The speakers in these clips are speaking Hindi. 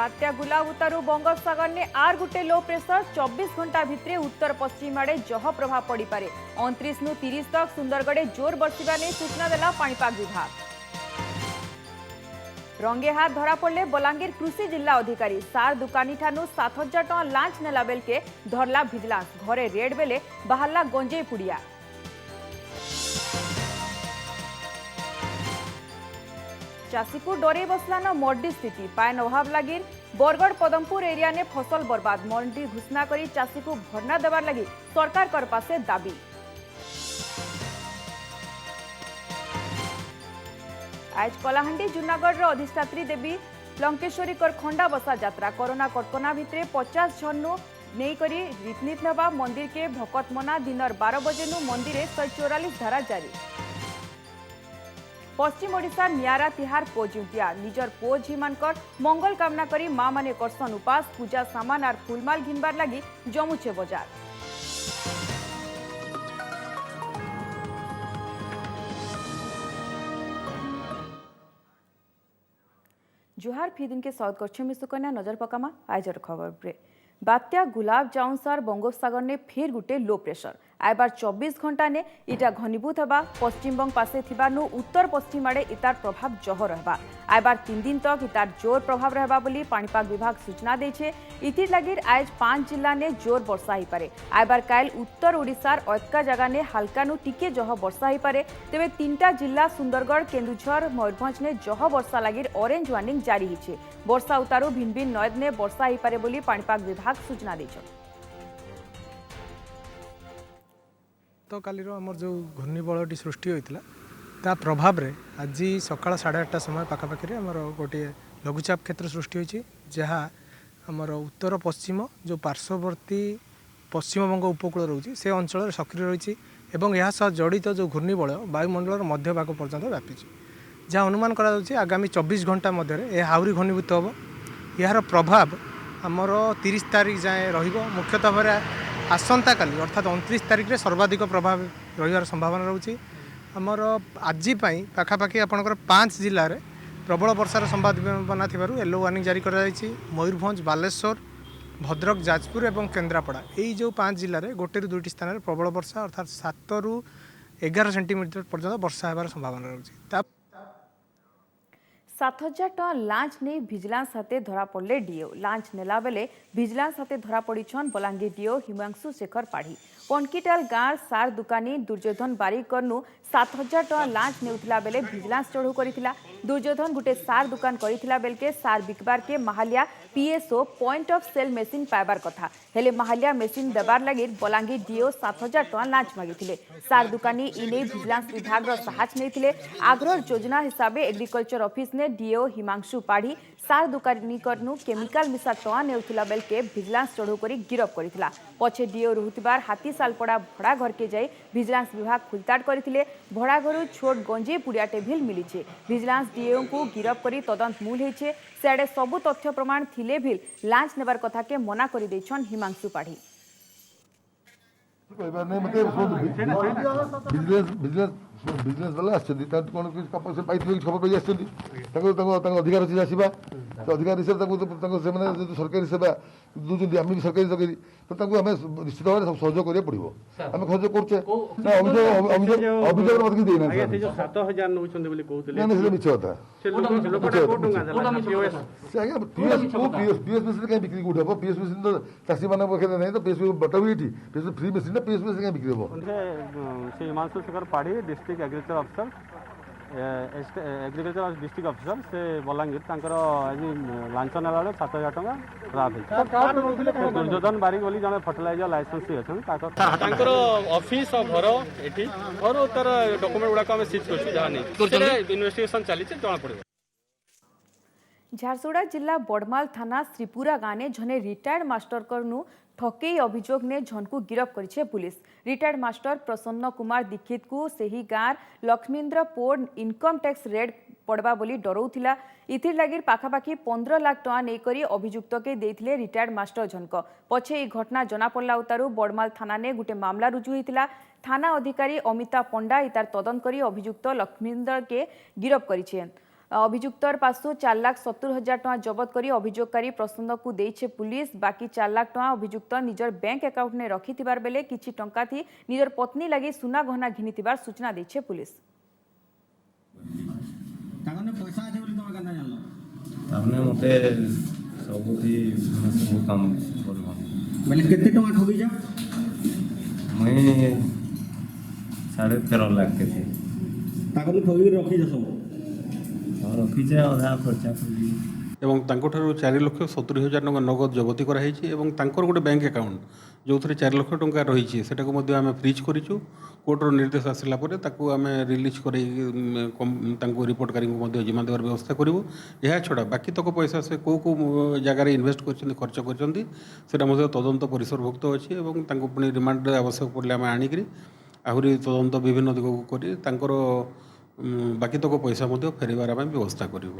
बात्या गुलाबुतारू बंगोपसागर ने आर गुटे लो प्रेशर 24 घंटा भितर उत्तर पश्चिम आड़े जह प्रभाव पड़ पारे 29 नु 30 तक सुंदरगढ़े जोर बर्षा ने सूचना देला पाणीपाग विभाग। रंगे हाथ धरा पड़े बलांगीर कृषि जिला अधिकारी सार दुकानी ठानु 7,000 टଙ୍କା लांच नेला बेलके धरला भिजिलांस घरे रेड बेले बाहरला गंजेई पुड़िया। चाषी को डरे बसलान मंडी स्थिति पायन अभाव लगी बरगढ़ पदमपुर एरिया ने फसल बर्बाद मंडी घोषणा करी चाषी को भरना देवार लगी सरकार कर पासे दाबी। आज कलाहांडी जूनागढ़ अधिष्ठात्री देवी लंकेश्वरी कर खंडा बसा यात्रा कोरोना कटकना भितर 50 जन नहीं करी रीतनीत नवा मंदिर के भकत मना दिनर 12 बजे मंदिर 144 धारा जारी। पश्चिम ओडिशा नियारा तिहार पोजुटिया निजर पो झीमानकर मंगल कामना करी माँ माने करसन उपास पूजा सामान और फुलमाल घिनबार लगी जमुचे बजार। जोहार फी दिन के साउथ कच्छम सुकन्या नजर पकामा आजर खबर पे बात्या गुलाब जाउनसार बंगोपसागर ने फिर गुटे लो प्रेशर आयबार 24 घंटा ने इटा घनीभूत होगा पश्चिमबंग पासे थिबानु उत्तर पश्चिम आड़े इतार प्रभाव जह रहबा आयबार 3 दिन तक इतार जोर प्रभाव रहबा बोली पाणीपाग विभाग सूचना देछे। इतिर लगी आज 5 जिला ने जोर वर्षा ही पारे आयबार काल उत्तर ओडिशार अतका जगह ने हल्का नु टिके जह वर्षा ही पारे तेबे 3टा जिला सुंदरगढ़ केन्दुझर मयूरभंज ने जह वर्षा लगी ऑरेंज वार्निंग जारी हिचे वर्षा उतारू भिन्न भिन्न नद ने वर्षा ही पारे बोली पाणीपाग विभाग सूचना देछे। तो कालीर आमर जो घूर्णिबलटी सृष्टि होता ता प्रभाव रे आज सकाळ 8:30 समय पाखापाखि आमर गोटे लघुचाप क्षेत्र सृष्टि होती जहाँ आमर उत्तर पश्चिम जो पार्श्ववर्ती पश्चिमबंग उपकूल रोचे से अंचल सक्रिय रही और यह सह जड़ित जो घूर्णिबल वायुमंडल मध्य भाग पर्यंत व्यापी जहाँ अनुमान करा आगामी 24 घंटा मध्य यह आहरी घनीभूत हम यार प्रभाव आमर 30 तारीख जाए रुख्यतः भाव आसंता काली अर्थात 29 तारीख में सर्वाधिक प्रभाव रही संभावना रोचे आमर आज पाखापाखि आपंकर 5 जिले में प्रबल वर्षार संभावना थी येलो वार्निंग जारी कर मयूरभंज बालेश्वर भद्रक जाजपुर और केन्द्रापड़ा यही जो 5 जिले में गोटे रू 2टी स्थान में प्रबल वर्षा अर्थात 7 ରୁ 11 सेंटीमीटर पर्यंत वर्षा होबार संभावना रोचे। 7,000 टଙ୍କା लांच नहीं भिजिलांस हाथे धरा पड़े डीओ लांच नेला बेले भिजिलांस हाथे धरा पड़ीछन बलांगीर डीओ हिमांशु शेखर पाढ़ी पणकीटाल गाँव सार दुकानी दुर्योधन बारिकरनु 7,000 टଙ୍କା लांच नेउथिला बेले भिजिलांस चढ़ू करिथिला दुर्योधन गुटे सार दुकान करिथिला बेलके सार बिकबार के महालिया PSO point of sale machine पाइबार कथा हेले महालिया मेसिन देबार लगी बलांगीर डीओ 7,000 टଙ୍କା लांच मागिथिले सार दुकानी इने भिजिलांस विभाग रो साहाय्य नैथिले आग्रह योजना हिसाब से एग्रीकल्चर ऑफिस ने डीओ हिमांशु पाढ़ी सार दुकानी करनु केमिकल मिसा टଙ୍କା नेउथिला बेलके भिजिलांस चढ़ू करी गिरफ करिथिला पछे डीओ रहुतिबार हाथी सालपड़ा भड़ा घर के जाई भिजिलांस विभाग खुलताड़ करथिले भड़ा घरु छोट गंजे पुड़ियाटे भिल मिलीचे भिजिलांस डीओ को गिरफ करी तदंत मूल होइछे सेडे सबु तथ्य प्रमाण थिले भिल लांच नेबार कथा के मना करि दैछन हिमांशु पाढ़ी। बिजनेस वाला कौन पैसा पाई खबर पाई अधिकार अच्छी आसवा तो अधिकार हिसाब से सरकारी सेवा दूसरी आम भी सरकारी चाकरी तो आम निश्चित भाव में सहयोग करा पड़ो आम सहयोग करुचे अभियोग मिछ कथा पीएस मेसीन कहीं बिक्री कौट हम पीएस मेसीन तो चाषी मान पाखे ना तो पीएस बटा भी ये फ्री मेसीन पीएस मेसीन कहीं बिक्री हम हिमांशु शेखर पाढ़ी district agriculture officer agriculture district officer से बलांगीर आज लांच ना 7,000 टଙ୍କା ड्राफ्ट दुर्योधन बारिक बोली जन फर्टिलाइजर लाइसेंस अच्छा ऑफिस और घर ये और तार डॉक्यूमेंट गुड़ाक आम सीज कर इन्वेस्टिगेशन चली जना पड़े। झारसुगुड़ा जिला बड़माल थाना श्रीपुरा गाँव ने जने रिटायर्ड मास्टर करनु ठकेई अभियोग ने झनकू गिरफ करिछे पुलिस रिटायर्ड मास्टर प्रसन्न कुमार दीक्षित को सही गाँव लक्ष्मीन्द्रपुर इनकम टैक्स रेड पड़वा बोली डरौथिला इथिर लगी पाखापाखि 15 लाख टଙ୍କା नेकरी अभियुक्त के देथिले रिटायर्ड मास्टर जनक पछे ई घटना जना पड़ला उतारू बड़माल थाना ने गुटे मामला रुजु होइतिला थाना अधिकारी अमिता पंडा इतार तदंत करी अभियुक्त लक्ष्मीन्द्र के गिरफ करिछे अभियुक्तर पासु 4,70,000 टଙ୍କା जबत करी अभियोगकारी प्रसन्न को देइछे पुलिस। बाकी 4 लाख टଙ୍କା अभियुक्त निजर बैंक अकाउंट ने रखिथिबार बेले किछि टंका थी निजर पत्नी लगी सुना गहना घिनिथिबार सूचना देइछे पुलिस। तामने मते सबुथी सब काम करबो माने केते टका ठगी जा मैं 13.5 लाख के थे ताकने ठगी रखी जा सब और रखिचे अधा खर्चा करी এবং ତାଙ୍କଠାରୁ 4,70,000 ଟଙ୍କା ନଗଦ ଜବତି କରାଯାଇଛି ଏବଂ ତାଙ୍କର ଗୋଟେ ବ୍ୟାଙ୍କ ଆକାଉଣ୍ଟ ଯେଉଁଥିରେ 4 ଲକ୍ଷ ଟଙ୍କା ରହିଛି ସେଟାକୁ ମଧ୍ୟ ଆମେ ଫ୍ରିଜ୍ କରିଛୁ। କୋର୍ଟର ନିର୍ଦ୍ଦେଶ ଆସିଲା ପରେ ତାକୁ ଆମେ ରିଲିଜ୍ କରେଇ ତାଙ୍କୁ ରିପୋର୍ଟକାରୀଙ୍କୁ ମଧ୍ୟ ଜିମା ଦେବାର ବ୍ୟବସ୍ଥା କରିବୁ। ଏହା ଛଡ଼ା ବାକି ତକ ପଇସା ସେ କେଉଁ ଜାଗାରେ ଇନଭେଷ୍ଟ କରିଛନ୍ତି ଖର୍ଚ୍ଚ କରିଛନ୍ତି ସେଇଟା ମଧ୍ୟ ତଦନ୍ତ ପରିସରଭୁକ୍ତ ଅଛି ଏବଂ ତାଙ୍କୁ ପୁଣି ରିମାଣ୍ଡରେ ଆବଶ୍ୟକ ପଡ଼ିଲେ ଆମେ ଆଣିକରି ଆହୁରି ତଦନ୍ତ ବିଭିନ୍ନ ଦିଗକୁ କରି ତାଙ୍କର ବାକି ତକ ପଇସା ମଧ୍ୟ ଫେରାଇବାର ଆମେ ବ୍ୟବସ୍ଥା କରିବୁ।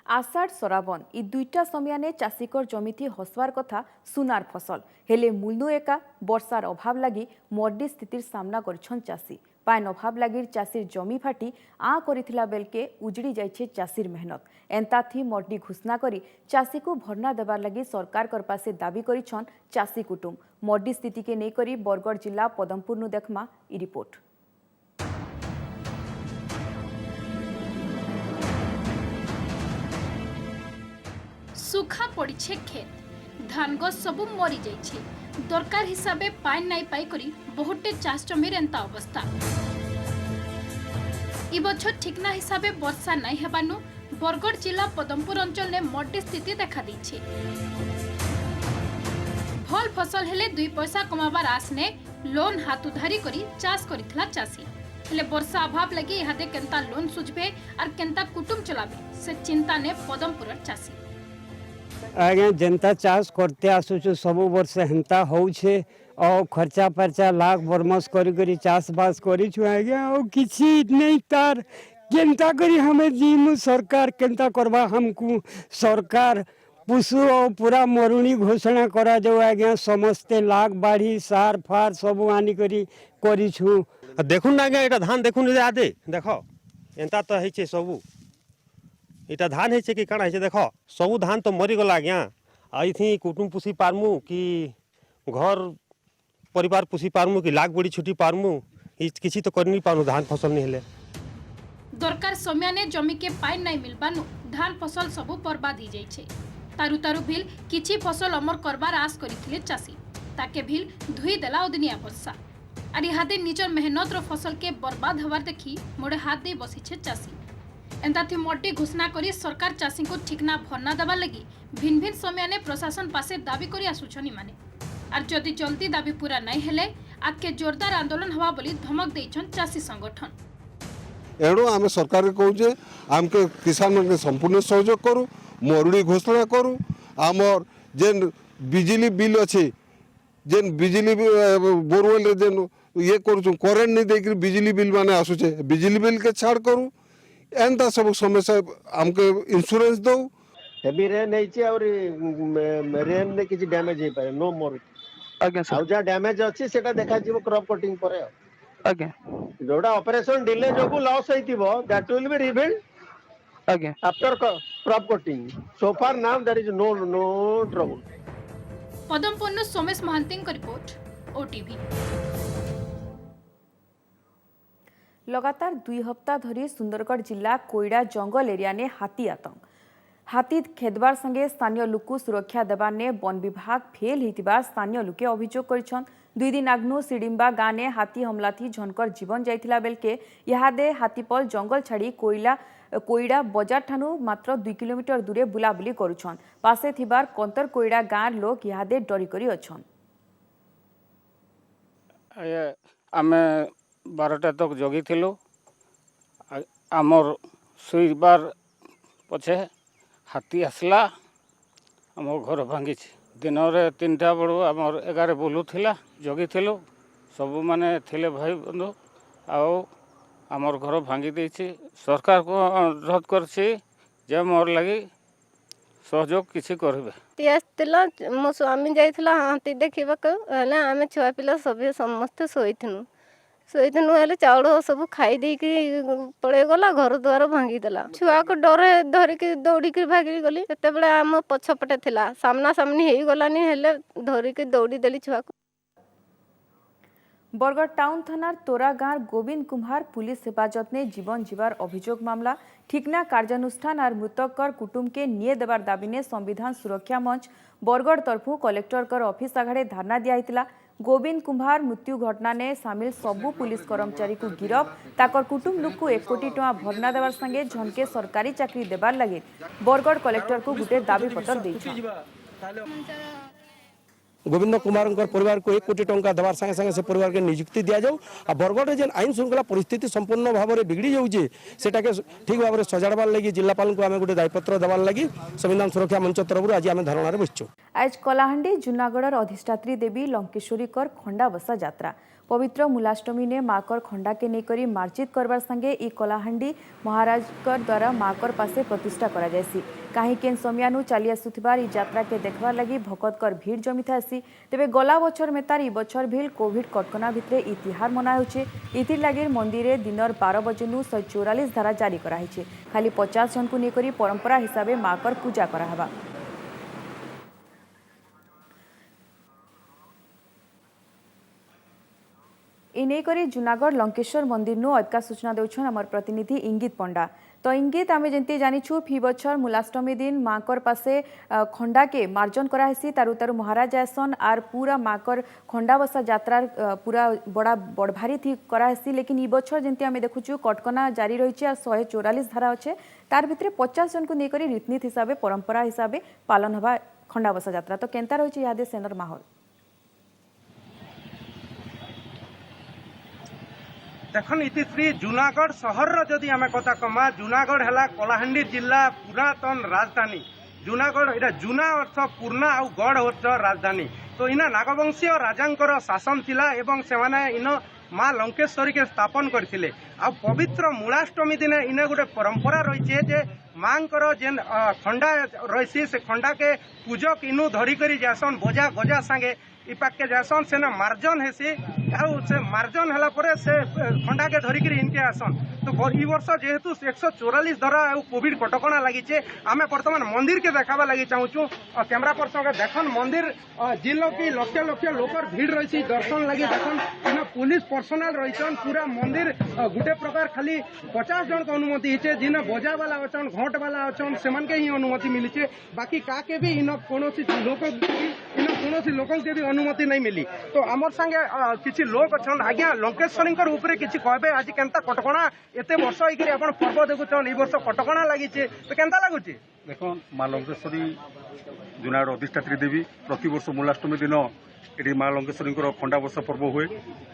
आषाढ़ श्रावण इ दुईटा समयाने चाषीकर जमीथी हसवार कथा सुनार फसल हेले मूलनु एका वर्षार अभाव लगी मर्डी स्थितिर सामना करिछन चाषी। पान अभाव लगी चाषीर जमी फाटी आ करिथिला बेलके उजड़ी जाइछे चाषीर मेहनत। एंता थी मर्डी घोषणा करी चाषी को भरना देवार लगी सरकार कर पासे दाबी करिछन चाषी कुटुंब। मर्डी स्थिति के नहीं करी बरगढ़ जिला पदमपुर देखमा इ रिपोर्ट। सुखा पड़ी खेत धान गछ सबू मरी जाइछे दरकार हिसाबे पानी नाई पाई करी बहुटे चाष जमीर एंता अवस्था। इ बछर ठिकना हिसाबे वर्षा नाई हेबानु बरगढ़ जिला पदमपुर अंचल ने मर्डी स्थिति देखा दीछे। भल फसल हेले 2 पैसा कमाबार आस ने लोन हाथ उधारी करी चाष करिथिला चाषी हेले वर्षा अभाव लगी इहादे केंता लोन सुझबे और केंता कुटुंब चलाबे से चिंता ने पदमपुर चाषी। आगे जनता चाष करते आसुचु सब वर्ष हेन्ता होउछे और खर्चा पर्चा लाख बरमस करी चाष बास करिछु आगे और किछि नहीं तार केंता करी हमें जीमु सरकार केंता करबा हमकु सरकार पुसु और पूरा मरुणी घोषणा करा जाऊ आगे समस्ते लाख बाढ़ी सार फार सब आनी करिछु देखुन ना आगे धान देखुन आदे देखो एंता तो है सबू इटा धान है कि काना है देख सबू धान तो मरीगला आज्ञा आई कुटुम पुषी पारमु कि घर परिवार पुषी पारमु कि लाख बड़ी छुट्टी पारमु किसी तो कर नहीं पारमु धान फसल नहीं हेले दरकार समय ने जमी के पाइन नहीं मिल पानु धान फसल सबू बर्बाद ही जाइछे। तारु तारु भील किछि फसल अमर करबार आस करिथिले चाषी ताके भील धुई देला उदनिया वर्षा आर इहादे निजर मेहनत रो फसल के बर्बाद हवार देखी मोड़े हाथ दे बसिछे चाषी। एंता थी मर्डी घोषणा करी सरकार चाषी को ठिकना भरना देवा लगी भिन्न भिन्न समय ने प्रशासन पासे दाबी करी आसुछनी माने आर जदि जल्दी दाबी पूरा नहीं हेले आके जोरदार आंदोलन हवा बोली धमक देइछन चाषी संगठन। एणु आम सरकार कहूचे आमके किसान मन संपूर्ण सहयोग करू मरुड़ी घोषणा करू आमर जेन बिजली बिल अच्छे जेन बिजली बोरवेल जेन ये करूँ करेन्ट नहीं देकर बिजली बिल माने आसुचे बिजली बिल के छाड़ करू एंता सब समस्या हमके इंश्योरेंस दो हेवी रेन है और रेन ने किसी डैमेज हे पारे नो मोर आगे सर जा डैमेज अछि सेटा देखा जीवो क्रॉप कटिंग परे आगे जोडा ऑपरेशन डिले जोगु लॉस होइतिबो दैट विल बी रिबिल्ड आगे after crop cutting so far now there is no trouble. Padampur Somesh Mahanti का रिपोर्ट ओटीवी। लगातार 2 हफ्ता धरी सुंदरगढ़ जिला कोईडा जंगल एरिया ने हाथी आतंक हाथी खेदबार संगे स्थानीय लोक सुरक्षा देवार ने वन विभाग फेल होइतिबार स्थानीय लोके अभियोग करिछन। 2 दिन आग्नु सिडिम्बा गाँ ने हाथी हमला थी झनकर जीवन जाइथिला बेलके इहादे हाथीपल जंगल छाड़ी कोईडा बजार ठानु मात्र 2 किलोमीटर दूरे बुलाबुली करुछन। पासे थिबार कंतर कोईडा गाँ लोक इहादे डरी करी अछन। आमे 12टा तक जगी थिलु आमर सुईबार पछे हाथी आसला आम घर भांगी दिन में 3टा बड़ू आमर 11 बुलू थिला जगी थिलु सबू माने थिले भाई बंधु आओ आमर घर भांगी देछि सरकार को अनुरोध करछि जे मोर लगी सहयोग किसी करबे। मो स्वामी जाइथिला हाथी देखिबा को आमे छुआ पिला सब समस्त सोइथिनु शहीद नुहेले चाउल सब खाई देकी पड़े गला घर द्वार भांगीदेला छुआ को डरे धरिकी दौड़िकी भागी गली सेतेबेले आम पछपटे थिला सामना सामनी हेई गलानी हेले धरिकी दौड़ी देली छुआ को। बरगढ़ टाउन थानार तोरा गाँव गोविंद कुम्हार पुलिस हेफाजत ने जीवन जीवार अभियोग मामला ठिकना कार्यानुष्ठान और मृतकर कुटुंब के निये देवार दाबी ने संविधान सुरक्षा मंच बरगढ़ तरफु कलेक्टर कर ऑफिस आगे धारणा दिया। गोविंद कुम्हार मृत्यु घटना ने सामिल सबू पुलिस कर्मचारी को गिरफ ताकर कुटुंब लोक को 1 कोटी टଙ୍କା भरना देवार संगे झनके सरकारी चाकरी देवार लगे बरगढ़ कलेक्टर को गोटे दाबी पत्र देछि। गोविंद कुमार परिवार को 1 कोटी टंका देवार संगे संगे से परिवार के नियुक्ति दि जाऊ आ बरगढ़ जेन आईन श्रृंखला परिस्थिति संपूर्ण भाव में बिगड़ी जाऊे सेटा के ठीक भाव में सजाड़बार लगी जिलापाल को आम गोटे दायपत्र देवार लगी संविधान सुरक्षा मंच तरफ आज आम धारणा बसचु। आज कलाहांडी जूनागढ़ अधिष्ठात्री देवी लंकेश्वरी कर खंडा बसा यात्रा पवित्र मूलाष्टमी ने माकर खंडा के नेकरी मार्चित करबार संगे ई कलाहांडी महाराज कर द्वारा माकर पासे प्रतिष्ठा करा जायसी कहीं केन समयानु चली आसुथिबार ई यात्रा के देखबार लगी भकत कर भीड़ जमी थासी तेबे गला बछर मेतार ई बछर भील कोविड कटकना भितरे ई तिहार मना होचे इतिर लागि मंदिरे दिनर 12 बजेनु 144 धारा जारी कराहिचे खाली 50 जन को नेकरी परंपरा हिसाबे माकर पूजा कराहबा। इनेकरी जूनागढ़ लंकेश्वर मंदिर नु अधिका सूचना देउछन हमर प्रतिनिधि इंगित पंडा। तो इंगित आमे जंती जानिछु फी बछर मूलाष्टमी दिन माकर पासे खंडा के मार्जन कराहेसी तारु तारु महाराज आसन आर पूरा माकर खंडा बसा यात्रा पूरा बड़ा बड़भारी थी कराहेसी लेकिन ई बछर जंती आमे देखुछु कटकना जारी रहिछि आ 144 धारा अच्छे तार भितरे 50 जन को नेकरी रीतिनीति हिसाबे परंपरा हिसाबे पालन हवा खंडा बसा यात्रा। तो केनता रहिछि यादे सेनर माहौल देखन इतिश्री जूनागढ़ सहर जदि आम कथा कमा जूनागढ़ है कलाहांडी जिला पुरातन राजधानी जूनागढ़ इटा जूना अर्थ पुरना आउ गढ़ अर्थ राजधानी तो इना नागवंशीय राजांकर शासन थिला एवं सेमाने इन माँ लंकेश्वरी के स्थापन करथिले आ पवित्र मूलाष्टमी दिन इने गोटे परंपरा रही जे माँ जेन खंडा रही से खंडा के पूजक इनु धरी करी जासन बजा गजा संगे इपाके जासन सेना मार्जन हेसी आउ से मार्जन हला परे से खंडा के धरिक इनके आसन तो ई वर्ष जेहेतु 144 धरा कोविड कटकणा लगी आमे वर्तमान मंदिर के देखाबा लगी चाहूँ कैमरा पर्सन देखन मंदिर जिलो की लक्ष लक्ष लोकर भीड़ रही दर्शन लगी देखन इन पुलिस पर्सनाल रही पूरा मंदिर गोटे प्रकार खाली 50 जन का अनुमति हिचे जिन बजा वाला अच्छन घंट वाला अच्छन से ही अनुमति मिली बाकी काके भी इन कौन लोक के भी अनुमति नहीं मिली तो आमर संगे किसी लोक अच्छन आज्ञा लंकेश्वरी ऊपर किसी कहबे आज केनता कटकणा एते वर्ष होइकरी आपण पर्व देखुछन ई वर्ष कटकणा लागि तो केनता लागुची देखो माँ लंकेश्वरी जूनागढ़ अधिष्ठात्री देवी प्रति वर्ष मूलाष्टमी दिन ये माँ लंकेश्वरी खंडा बसा पर्व हुए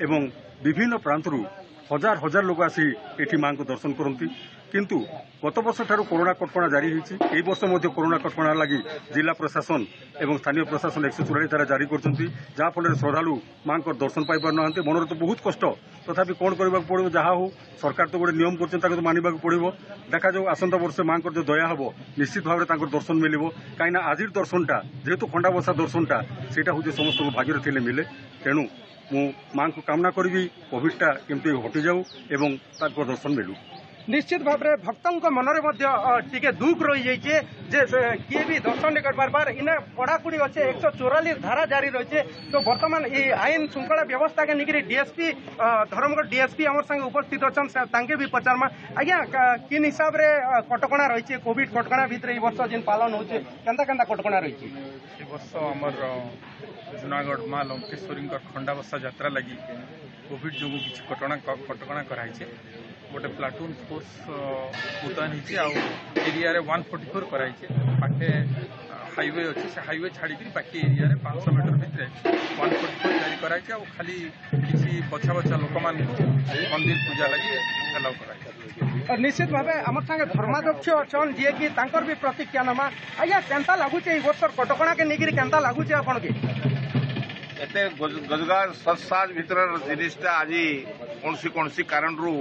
एवं विभिन्न प्रांतरू हजार हजार लोक आसी ये माँ को दर्शन करती किंतु गत वर्ष ठारू कोरोना कटकणा जारी होती ए वर्ष मध्य कोरोना कटकणा लगी जिला प्रशासन एवं स्थानीय प्रशासन 144 धारा जारी करछंती जहाँफल श्रद्धालु माँ को दर्शन पाई पार नहांते मनर तो बहुत कष्ट तथापि कौन करने पड़ो जहाँ हो सरकार तो गोटे नियम कर मानवा पड़ो देखा जाऊ आसंता वर्ष माँ जो दया हम निश्चित भाव में दर्शन मिल कहीं आज दर्शनटा जेहेतु खंडा बसा दर्शनटा से हूँ समस्त भाग्य थे मिले तेणु मु माँ को कामना करी कोविडटा केमती हटि जाऊ एवं दर्शन मिलू निश्चित भाव में भक्तों मनरे टे दुख रही जाइए किए भी दर्शन नहीं कर पार इन्हें पढ़ाकुड़ी अच्छे 144 धारा जारी रही तो बर्तमान ये आईन श्रृंखला व्यवस्था के निकरी डीएसपी धर्मगढ़ डीएसपी आम संगे उपस्थित अच्छा तांके भी पचारमा आज्ञा किन हिसाब रे कटकणा रही कोविड कटकणा भितर वर्ष जिन पालन होचे केनता केनता कटकणा रही वर्ष आमर जूनागढ़ माँ लंकेश्वरी खंडा बसा यात्रा लगी कोविड जो किसी कटकणा कराई गोटे प्लाटून फोर्स मुतयन होती एरिया 144 कराई पाखे हाईवे अच्छे से हाईवे छाड़ी बाकी एरिया 500 मीटर भितर 144 जारी कराई खाली किसी बछा बछा लोक मंदिर पूजा लगी एलाउ कराई निश्चित भाव आम संगे धर्माध्यक्ष अच्छन जी कि भी प्रतिक्रिया नमा आज्ञा केनता लगुचे वर्ष कटकणा के निकरी केनता लगुचे आपन के एते गजगार सत्साज भितर जिनिसटा आज कौन कारण रू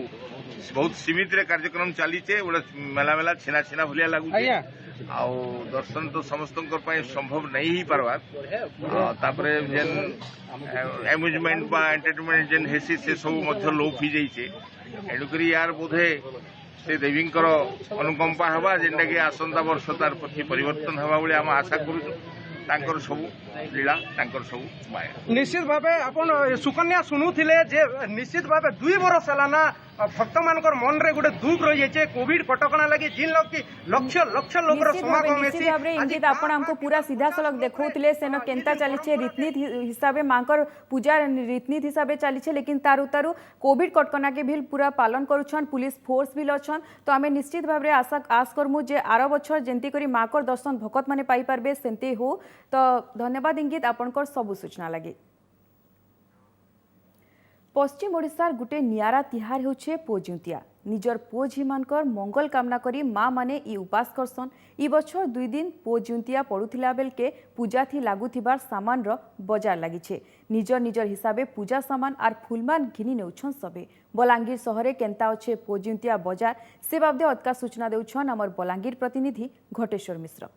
बहुत सीमित रे कार्यक्रम चलीचे गोटे मेला मेला छेना छेना भलिया लगुचे आउ दर्शन तो समस्त संभव नहीं ही पार्बार तापरे जेन एम्यूजमेंट बा एंटरटेनमेंट जेन हेसी से सब मध्य लोप ही जाइए एणुकरी यार बोधे से देवींकर अनुकंपा हवा जेनटा कि आसंता वर्ष तार प्रति परिवर्तन हवा बोली आम आशा करूँ तांकर सब लीला तांकर सब माया निश्चित भावे आपण सुकन्या शुणुले जे निश्चित भावे 2 वर्ष है भक्त मानकर मन रे गोटे दुख रही है कोविड कटकणा लगी जिन लोग की लक्ष लक्ष लोक निश्चित भाव इंगित आपण हमको पूरा सीधा सलख देखौतले सेन केनता चली रीतिनीति हिसाब से मांकर पूजा रीतिनीति हिसाब से चली लेकिन तारु तारु कोविड कटकणा के भी पूरा पालन करुछन पुलिस फोर्स भी अच्छन तो आम निश्चित भाव में आस करमु जे आर बछर जेंती करी मांकर दर्शन भकत माने पाई पारबे सेंती हो तो धन्यवाद इंगित आपनकर सबु सूचना लगे। पश्चिम ओडिशार गुटे नियारा तिहार होछे पोजुतिया निजर पुओ झीमानकर मंगल कामना करी माँ माने इ उपास करसन इ बछर 2 दिन पोजुतिया पड़ुथिला बेलके पूजा थी लागुथिबार सामान रो बजार लागिछे निजर निजर हिसाबे पूजा सामान आर फुलमान घिनी नेउछन सबे बलांगीर सहरे केंता अच्छे पोजुतिया बजार से बाबदे अतका सूचना देउछन हमर बलांगीर प्रतिनिधि घटेश्वर मिश्र।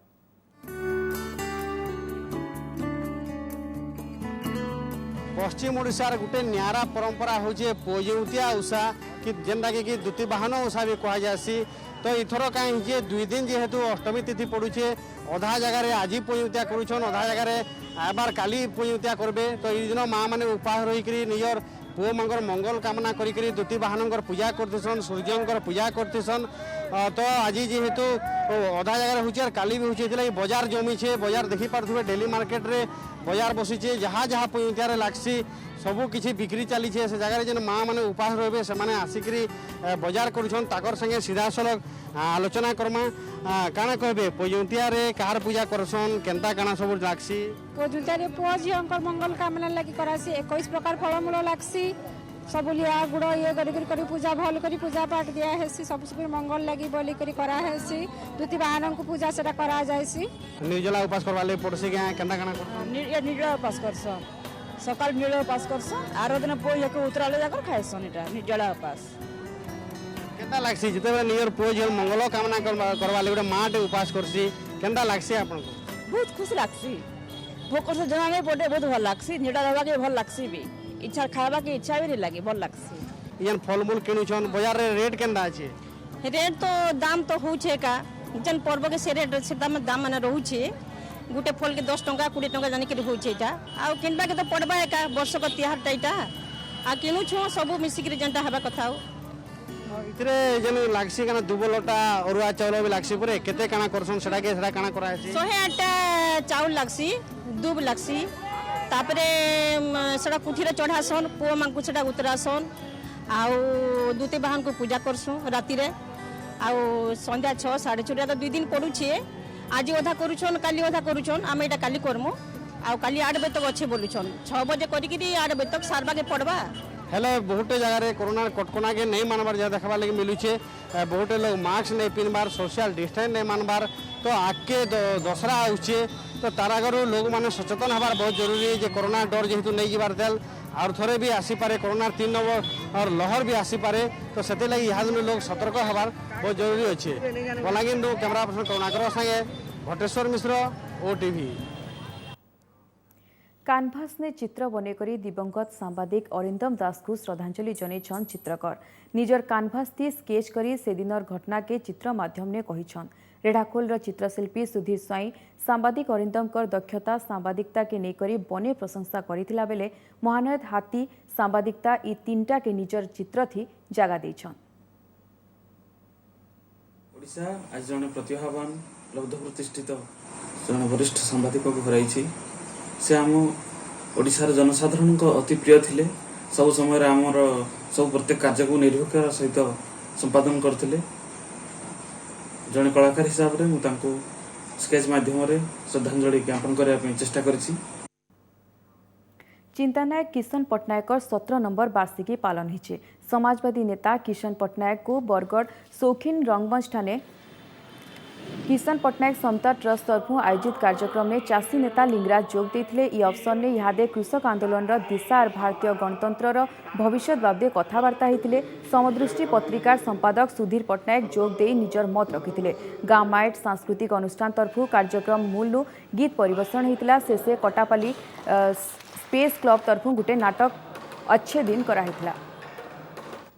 पश्चिम ओडिशार गोटे न्यारा परंपरा होचे पोजुतिया उषा कि जेनटा कि द्वितीय बाहन उषा भी कह जासी तो इथर कहीं 2 दिन जेहेतु अष्टमी तिथि पड़ुचे अधा जगार आज पोजुतिया करुछन अधा जगार आबार काली पोजुतिया करबे तो ई दिन माँ मैंने उपास रही निजर पुओ मंगर मंगल कामना करी द्वितीय बाहनकर पूजा करतेसन सूर्यंकर पूजा करतेसन तो आज जेहेतु अधा जगार होचे काली भी होचे बजार जमीचे बजार देखी पारे डेली मार्केट रे बजार बसीचे जहाँ जहाँ पुंजारे लागसी सबू किसी बिक्री चली से जगह जेन माँ मैंने उपास रे से आसिकी बजार करुछन ताकर संगे सीधा सलख आलोचना करमा काଣା कहबे पोजुतिया रे कार पूजा करसन केनता काଣା सब लागसी पोजुतिया रे पुओ झियंकर मंगल कामना लागि करासी 21 प्रकार फलमूल लागसी सब लिया गुड़ ये करी पूजा भल करी पूजा पाठ दिया हेसी सब मंगल लगी बोली करी करा हेसी द्वितीय बाहन को पूजा सेटा करा जायसी निर्जला उपास करवा ले पड़सी केनता काଣା निर्जला उपास करसन सकाल निर्जला उपास करसन आरो दिन पो एक उतराले जाकर खायसन एटा निर्जला उपास केनता लागसी जते नियर पो जे मंगल कामना करवा ले गोटे माटे उपास करसी केनता लागसी आपन को बहुत खुशी लागसी भोक से जना नहीं पड़े बहुत भल लागसी निर्जला रहबा के भल लागसी भी इच्छा खावा के इच्छा भी नहीं लगे भल लागसी यन फलमूल किनुछन बाजार रे रेट केनता अछि रेट तो दाम तो होछे का जन पर्व के से रेट से दाम माने रहउछे गुटे फल के 10 टंका 20 टंका जानि के होछे एटा आ किनबा के तो पड़बा एका वर्ष का तिहार टाइटा आ किनु छु सब मिसी के जनता हबा कथा हो इतरे जन लागसी काना दुबलटा अरुआ चावल भी लागसी परे केते काना करसन सेडा के सेडा काना करा अछि 108 चावल लागसी दूब लागसी तापरे सेडा कुठी रे चढ़ासन पुओ मांकु सेडा उतरासन आउ द्वितीय बाहन को पूजा करसु राति रे आउ संध्या 6 6:30 तो 2 दिन पड़ुछे आज अधा करुछन काली अधा करुछन आम एटा काली करमु आउ काली 8 बजे तक अच्छे बोलुछन 6 बजे करिकि 8 बजे तक सारबा के पड़बा हेलो बहुत जगह रे कोरोना कटकणा के नहीं मानबार जगह देखा लगे मिलूचे बहुत लोग मास्क नहीं पिनबार सोशल डिस्टेंस नहीं मानबार तो आगे दसरा आउचे तो तार आगर लोग मैंने सचेतन हबार बहुत जरूरी है कोरोना डर जेहेतु नहीं जबार तेल और थोड़े भी आसीपे कोरोना 3 नंबर और लहर भी आसीपे तो से लगे यहाँ दिन लोग सतर्क हबार बहुत जरूरी अच्छे बलांगीर कैमरा पर्सन करुणाकर संगे घटेश्वर मिश्र OTV। कानभास ने चित्र बनेकरी दिवंगत सांबादिक अरिंदम दास को श्रद्धांजलि जनईछन चित्रकर निजर कानभास थी स्केच करी से दिनर घटना के चित्र माध्यम ने कहिछन रेढ़ाखोल चित्रशिल्पी सुधीर स्वाई सांबादिक अरिंदम कर दक्षता सांबादिकता के नेकरी बने प्रशंसा करिथिला बेले महानयत हाथी सांबादिकता इ 3टा के निजर चित्र थी जगह देछन ओडिशा आज जने प्रतिभावान लब्ध प्रतिष्ठित जने वरिष्ठ सांबादिक को हराइछि से आम ओडिशार जनसाधारण अति प्रिय थिले सब समय आमर सब प्रत्येक कार्य को निर्भीकतार सहित संपादन करथिले जने कलाकार हिसाब रे मुझे स्केच माध्यम श्रद्धांजलि ज्ञापन करने चेष्टा करिछि। चिंतानायक किशन पटनायक 17 नंबर वार्षिकी पालन होइछे समाजवादी नेता किशन पटनायक को बरगढ़ शौखीन रंगमंच ठाने किशन पट्टनायक समता ट्रस्ट तरफ आयोजित कार्यक्रम में चाषी नेता लिंगराज जोग देते। ई अवसर में इहादे कृषक आंदोलन दिशा और भारतीय गणतंत्र भविष्य बाबदे कथबार्ता होते। समदृष्टि पत्रिकार संपादक सुधीर पट्टनायक जोग दे निजर मत रखिते। गाँ माइट सांस्कृतिक अनुष्ठान तरफ कार्यक्रम मूलू गीत परिवेषण होता। शेषे कटापाली स्पेस क्लब तरफ गोटे नाटक अच्छे दिन कराइला।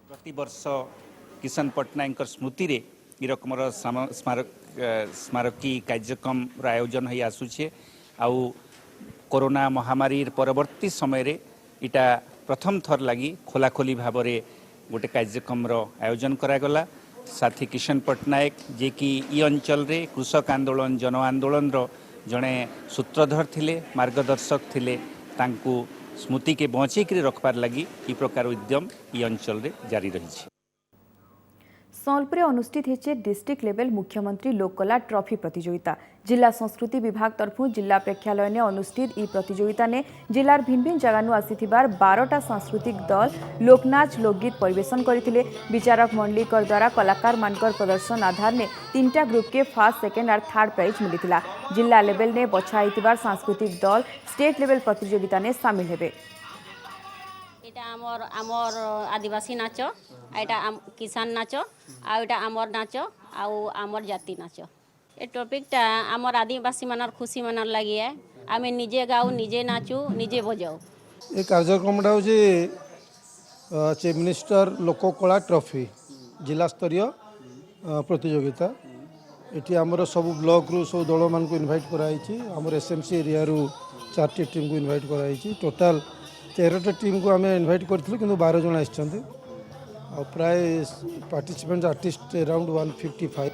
प्रतिवर्ष किशन पट्टनायक स्मृति रे ई रकम स्मारकी कार्यक्रम आयोजन हो आसुचे। आउ कोरोना महामारी परवर्ती समय रे इटा प्रथम थर लगी खोलाखोली भाव में गोटे कार्यक्रम आयोजन करागला। साथी किशन पट्टनायक जे कि ई अंचल रे कृषक आंदोलन जन आंदोलन जड़े सूत्रधर थिले मार्गदर्शक थिले। तांकू स्मृति के बचेक रखबार लगी ई प्रकार उद्यम ई अंचल रे जारी रही। सोनपुर अनुष्ठित होचे डिस्ट्रिक्ट लेवल मुख्यमंत्री लोककला ट्रॉफी प्रतियोगिता। जिला संस्कृति विभाग तरफ जिला प्रेक्षालय ने अनुष्ठित ई प्रतियोगिता ने जिलार भिन्न भिन्न जगह आसीथिबार 12टा सांस्कृतिक दल लोकनाच लोकगीत परिवेशन करथिले। विचारक मंडलीकर द्वारा कलाकार मानकर प्रदर्शन आधार ने 3टा ग्रुप के फर्स्ट सेकेंड और थर्ड प्राइज मिलिथिला। जिला लेवल ने बछाइथिबार सांस्कृतिक दल स्टेट लेवल प्रतियोगिता ने शामिल हेबे। आमर आदिवासी नाच, एटा किसान नाच, आटा आमर नाच, आमर जाति नाच। ए टॉपिकटा आमर आदिवासी मानर खुशी मानर लगी है। आमे निजे गाऊ निजे नाचू निजे बजाऊ। ये कार्यक्रमटा हूँ चीफ मिनिस्टर लोककला ट्रॉफी जिला स्तरीय प्रतियोगिता। ये आमर सब ब्लॉक रु सब दल मान को इनवाइट कराई। आमर एसएमसी एरिया रु 4टी टीम को इनवाइट कराई। टोटाल 13टा टीम को आम इनवाइट करूँ कि 12 जन आसछन्ते। प्राय पार्टिसिपेंट आर्टिस्ट अराउंड 155।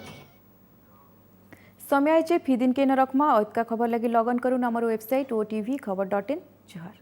समय फी दिन के न रखमा। और का खबर लगी लॉग इन करूँ आमर वेबसाइट OTV खबर.in। जोहार।